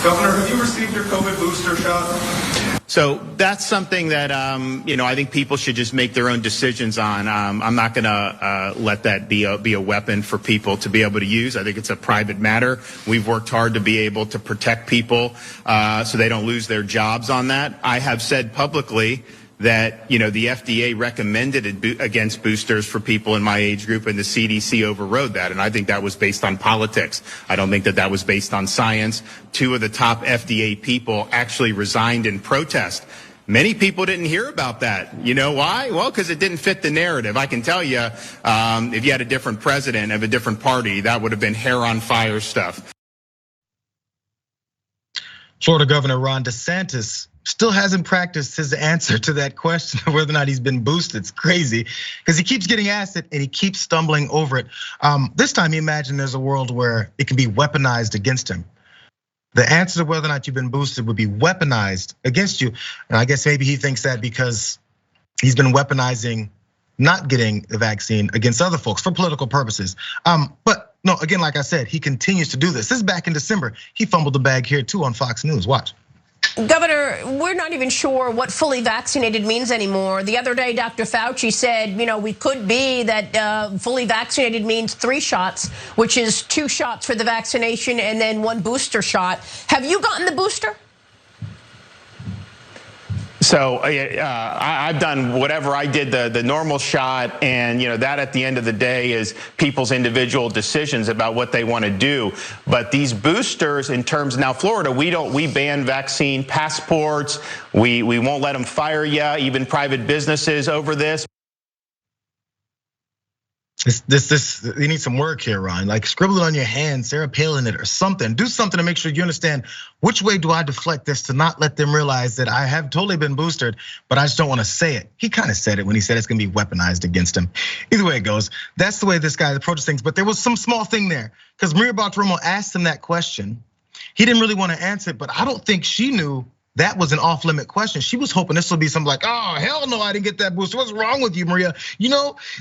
Governor, have you received your COVID booster shot? So that's something that, I think people should just make their own decisions on. I'm not going to let that be a weapon for people to be able to use. I think it's a private matter. We've worked hard to be able to protect people so they don't lose their jobs on that. I have said publicly that, the FDA recommended it against boosters for people in my age group, and the CDC overrode that. And I think that was based on politics. I don't think that was based on science. 2 of the top FDA people actually resigned in protest. Many people didn't hear about that. You know why? Well, because it didn't fit the narrative. I can tell you, if you had a different president of a different party, that would have been hair on fire stuff. Florida Governor Ron DeSantis still hasn't practiced his answer to that question of whether or not he's been boosted. It's crazy because he keeps getting asked it and he keeps stumbling over it. This time he imagined there's a world where it can be weaponized against him. The answer to whether or not you've been boosted would be weaponized against you. And I guess maybe he thinks that because he's been weaponizing not getting the vaccine against other folks for political purposes. But no, again, like I said, he continues to do this. This is back in December. He fumbled the bag here too on Fox News. Watch. Governor, we're not even sure what fully vaccinated means anymore. The other day, Dr. Fauci said, we could be that fully vaccinated means 3 shots, which is 2 shots for the vaccination and then 1 booster shot. Have you gotten the booster? So I've done whatever I did, the normal shot, and that at the end of the day is people's individual decisions about what they want to do. But these boosters, in terms now, Florida, we ban vaccine passports. We won't let them fire you, even private businesses over this. You need some work here, Ron. Like scribble it on your hand, Sarah Palin it or something. Do something to make sure you understand which way do I deflect this to not let them realize that I have totally been boosted, but I just don't want to say it. He kind of said it when he said it's gonna be weaponized against him. Either way it goes, that's the way this guy approaches things. But there was some small thing there because Maria Bartiromo asked him that question. He didn't really want to answer it, but I don't think she knew that was an off-limit question. She was hoping this would be something like, oh, hell no, I didn't get that booster. What's wrong with you, Maria?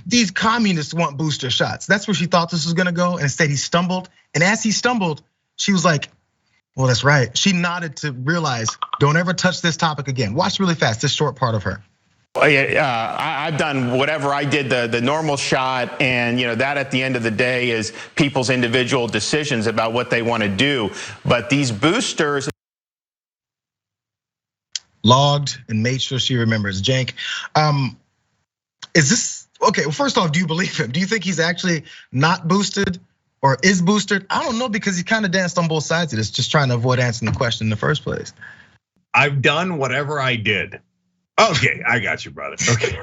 These communists want booster shots. That's where she thought this was gonna go. And instead he stumbled. And as he stumbled, she was like, well, that's right. She nodded to realize, don't ever touch this topic again. Watch really fast, this short part of her. I've done whatever I did, the normal shot, and that at the end of the day is people's individual decisions about what they want to do. But these boosters. Logged and made sure she remembers. Jank, is this, okay, well, first off, do you believe him? Do you think he's actually not boosted or is boosted? I don't know because he kind of danced on both sides of this, just trying to avoid answering the question in the first place. I've done whatever I did. Okay, I got you, brother. Okay,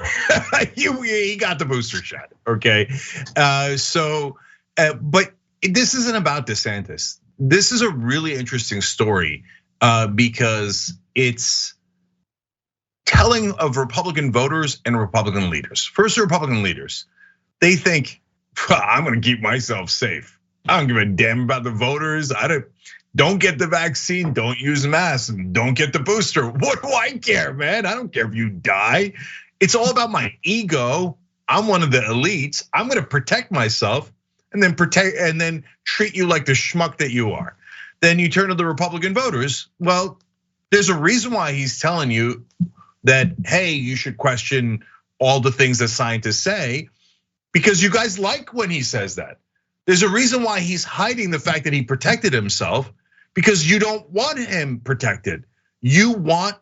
he got the booster shot. Okay, but this isn't about DeSantis. This is a really interesting story because it's telling of Republican voters and Republican leaders. First, the Republican leaders, they think, I'm gonna keep myself safe. I don't give a damn about the voters. Don't get the vaccine, don't use masks, and don't get the booster. What do I care, man? I don't care if you die. It's all about my ego. I'm one of the elites. I'm gonna protect myself and then treat you like the schmuck that you are. Then you turn to the Republican voters. Well, there's a reason why he's telling you that, hey, you should question all the things that scientists say, because you guys like when he says that. There's a reason why he's hiding the fact that he protected himself, because you don't want him protected. You want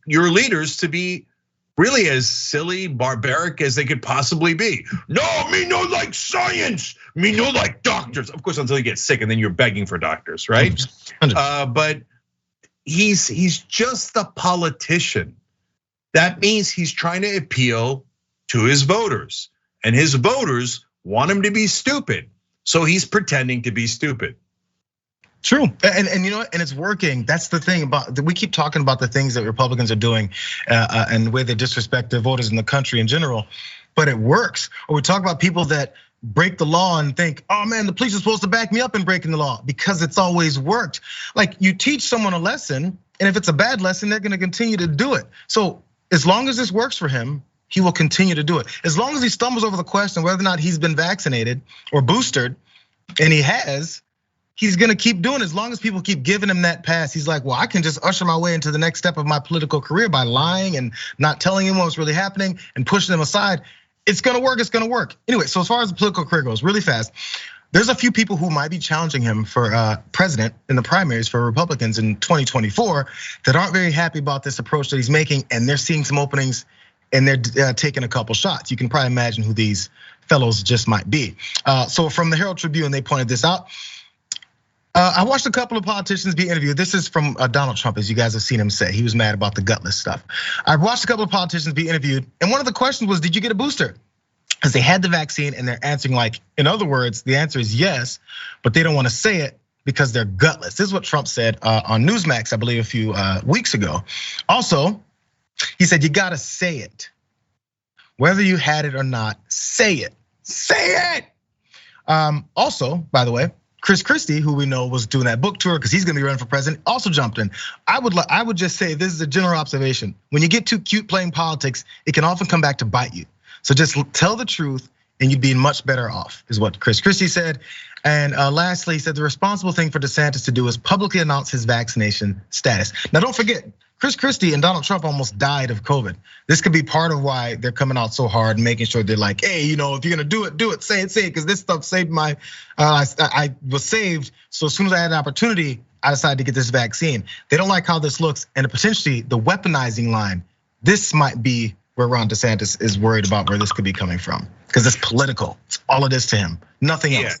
your leaders to be really as silly, barbaric as they could possibly be. No, me no like science, me no like doctors. Of course, until you get sick and then you're begging for doctors, right? But he's just a politician. That means he's trying to appeal to his voters, and his voters want him to be stupid. So he's pretending to be stupid. True, and and it's working. That's the thing about, we keep talking about the things that Republicans are doing and the way they disrespect their voters in the country in general, but it works. Or we talk about people that break the law and think, oh man, the police are supposed to back me up in breaking the law, because it's always worked. Like you teach someone a lesson, and if it's a bad lesson, they're gonna continue to do it. So as long as this works for him, he will continue to do it. As long as he stumbles over the question whether or not he's been vaccinated or boosted, and he has, he's gonna keep doing it. As long as people keep giving him that pass, he's like, well, I can just usher my way into the next step of my political career by lying and not telling him what's really happening and pushing him aside. It's gonna work, it's gonna work. Anyway, so as far as the political career goes, really fast, there's a few people who might be challenging him for president in the primaries for Republicans in 2024 that aren't very happy about this approach that he's making, and they're seeing some openings and they're taking a couple shots. You can probably imagine who these fellows just might be. So from the Herald Tribune, they pointed this out. I watched a couple of politicians be interviewed. This is from Donald Trump, as you guys have seen him say. He was mad about the gutless stuff. I watched a couple of politicians be interviewed, and one of the questions was, did you get a booster? Because they had the vaccine and they're answering like, in other words, the answer is yes, but they don't want to say it because they're gutless. This is what Trump said on Newsmax, I believe a few weeks ago. Also, he said, you gotta say it. Whether you had it or not, say it, say it. Also, by the way, Chris Christie, who we know was doing that book tour because he's gonna be running for president, also jumped in. I would just say, this is a general observation. When you get too cute playing politics, it can often come back to bite you. So just tell the truth and you'd be much better off, is what Chris Christie said. And lastly, he said the responsible thing for DeSantis to do is publicly announce his vaccination status. Now don't forget, Chris Christie and Donald Trump almost died of COVID. This could be part of why they're coming out so hard and making sure they're like, hey, if you're gonna do it, say it, because this stuff saved my, I was saved. So as soon as I had an opportunity, I decided to get this vaccine. They don't like how this looks, and potentially the weaponizing line, this might be where Ron DeSantis is worried about where this could be coming from, because it's political. It's all it is to him, nothing else.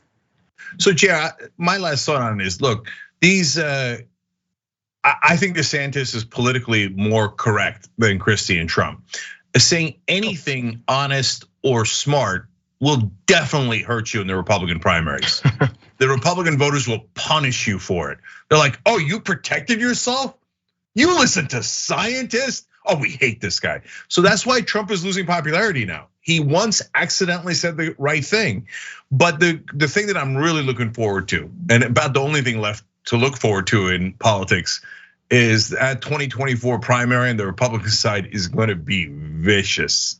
So, Jayar, my last thought on it is, look, these, I think DeSantis is politically more correct than Christie and Trump. Saying anything honest or smart will definitely hurt you in the Republican primaries. The Republican voters will punish you for it. They're like, oh, you protected yourself? You listen to scientists? Oh, we hate this guy. So that's why Trump is losing popularity now. He once accidentally said the right thing. But the thing that I'm really looking forward to, and about the only thing left to look forward to in politics, is that 2024 primary on the Republican side is gonna be vicious.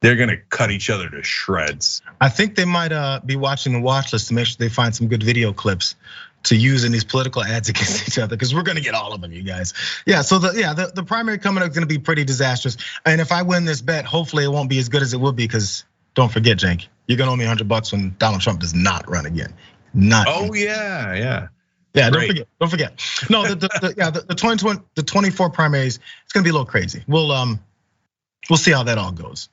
They're gonna cut each other to shreds. I think they might be watching the Watchlist to make sure they find some good video clips to use in these political ads against each other, because we're gonna get all of them, you guys. Yeah, so the primary coming up is gonna be pretty disastrous. And if I win this bet, hopefully it won't be as good as it will be, because don't forget, Jake, you're gonna owe me $100 when Donald Trump does not run again. Oh yeah. Yeah, don't forget. No, the 24 primaries, it's gonna be a little crazy. We'll see how that all goes.